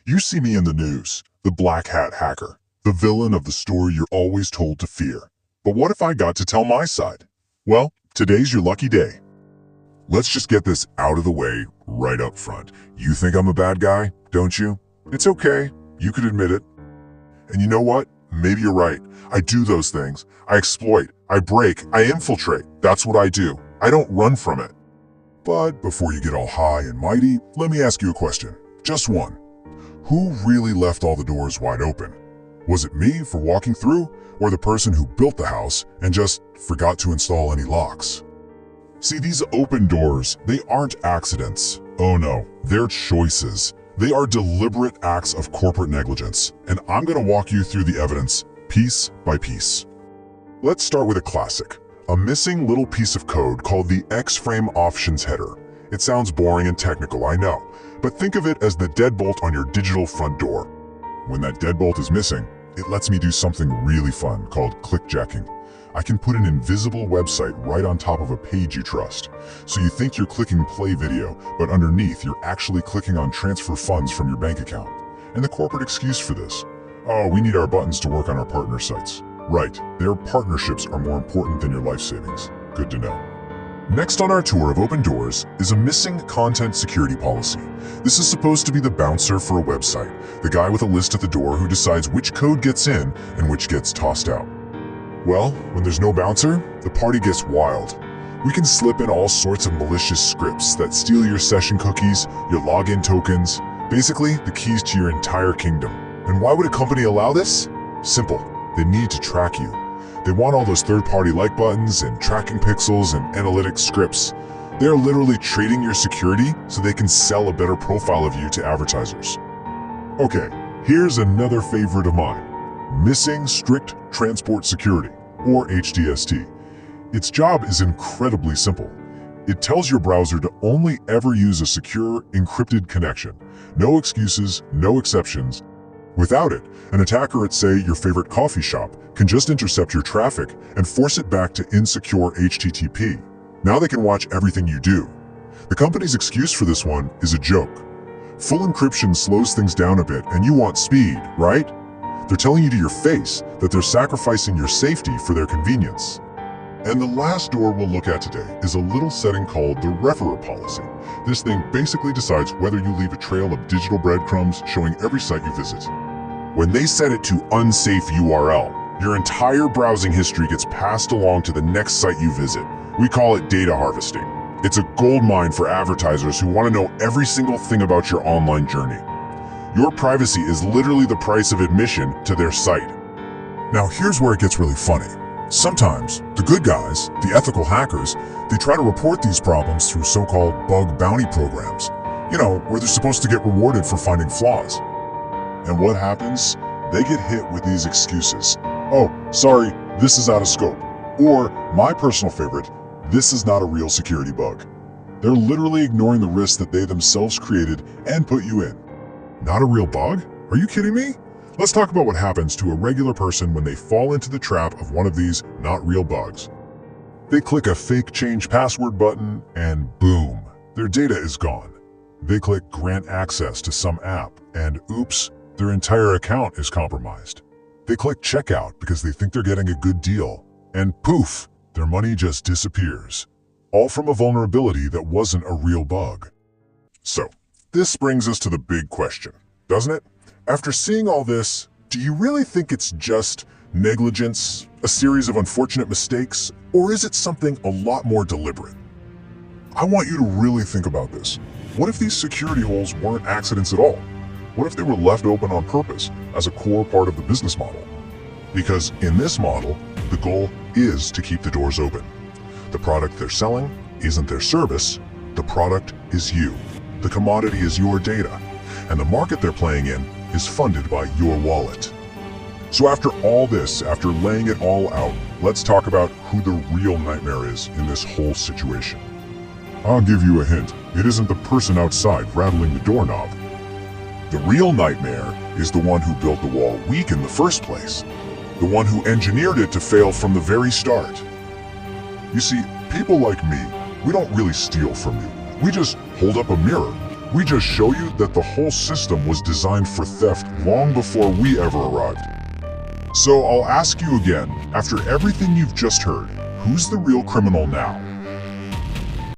You see me in the news, the black hat hacker, the villain of the story you're always told to fear. But what if I got to tell my side? Well, today's your lucky day. Let's just get this out of the way right up front. You think I'm a bad guy, don't you? It's okay, you could admit it. And you know what? Maybe you're right. I do those things. I exploit, I break, I infiltrate. That's what I do. I don't run from it. But before you get all high and mighty, let me ask you a question. Just one. Who really left all the doors wide open? Was it me for walking through, or the person who built the house and just forgot to install any locks? See, these open doors, they aren't accidents. Oh no, they're choices. They are deliberate acts of corporate negligence, and I'm gonna walk you through the evidence, piece by piece. Let's start with a classic, a missing little piece of code called the X-frame options header. It sounds boring and technical, I know, but think of it as the deadbolt on your digital front door. When that deadbolt is missing, it lets me do something really fun called clickjacking. I can put an invisible website right on top of a page you trust. So you think you're clicking play video, but underneath you're actually clicking on transfer funds from your bank account. And the corporate excuse for this? Oh, we need our buttons to work on our partner sites. Right, their partnerships are more important than your life savings. Good to know. Next on our tour of open doors is a missing content security policy. This is supposed to be the bouncer for a website, the guy with a list at the door who decides which code gets in and which gets tossed out. Well, when there's no bouncer, the party gets wild. We can slip in all sorts of malicious scripts that steal your session cookies, your login tokens, basically the keys to your entire kingdom. And why would a company allow this? Simple, they need to track you. They want all those third-party like buttons and tracking pixels and analytics scripts. They're literally trading your security so they can sell a better profile of you to advertisers. Okay, here's another favorite of mine. Missing Strict Transport Security, or HTST. Its job is incredibly simple. It tells your browser to only ever use a secure, encrypted connection. No excuses, no exceptions. Without it, an attacker at, say, your favorite coffee shop can just intercept your traffic and force it back to insecure HTTP. Now they can watch everything you do. The company's excuse for this one is a joke. Full encryption slows things down a bit and you want speed, right? They're telling you to your face that they're sacrificing your safety for their convenience. And the last door we'll look at today is a little setting called the referrer policy. This thing basically decides whether you leave a trail of digital breadcrumbs showing every site you visit. When they set it to unsafe-url, your entire browsing history gets passed along to the next site you visit. We call it data harvesting. It's a goldmine for advertisers who want to know every single thing about your online journey. Your privacy is literally the price of admission to their site. Now here's where it gets really funny. Sometimes, the good guys, the ethical hackers, they try to report these problems through so-called bug bounty programs. You know, where they're supposed to get rewarded for finding flaws. And what happens? They get hit with these excuses. Oh, sorry, this is out of scope. Or, my personal favorite, this is not a real security bug. They're literally ignoring the risks that they themselves created and put you in. Not a real bug? Are you kidding me? Let's talk about what happens to a regular person when they fall into the trap of one of these not real bugs. They click a fake change password button and boom, their data is gone. They click grant access to some app and oops, their entire account is compromised. They click checkout because they think they're getting a good deal and poof, their money just disappears. All from a vulnerability that wasn't a real bug. So, this brings us to the big question, doesn't it? After seeing all this, do you really think it's just negligence, a series of unfortunate mistakes, or is it something a lot more deliberate? I want you to really think about this. What if these security holes weren't accidents at all? What if they were left open on purpose as a core part of the business model? Because in this model, the goal is to keep the doors open. The product they're selling isn't their service, the product is you. The commodity is your data, and the market they're playing in is funded by your wallet. So after all this, after laying it all out, let's talk about who the real nightmare is in this whole situation. I'll give you a hint. It isn't the person outside rattling the doorknob. The real nightmare is the one who built the wall weak in the first place. The one who engineered it to fail from the very start. You see, people like me, we don't really steal from you. We just hold up a mirror. We just show you that the whole system was designed for theft long before we ever arrived. So I'll ask you again, after everything you've just heard, who's the real criminal now?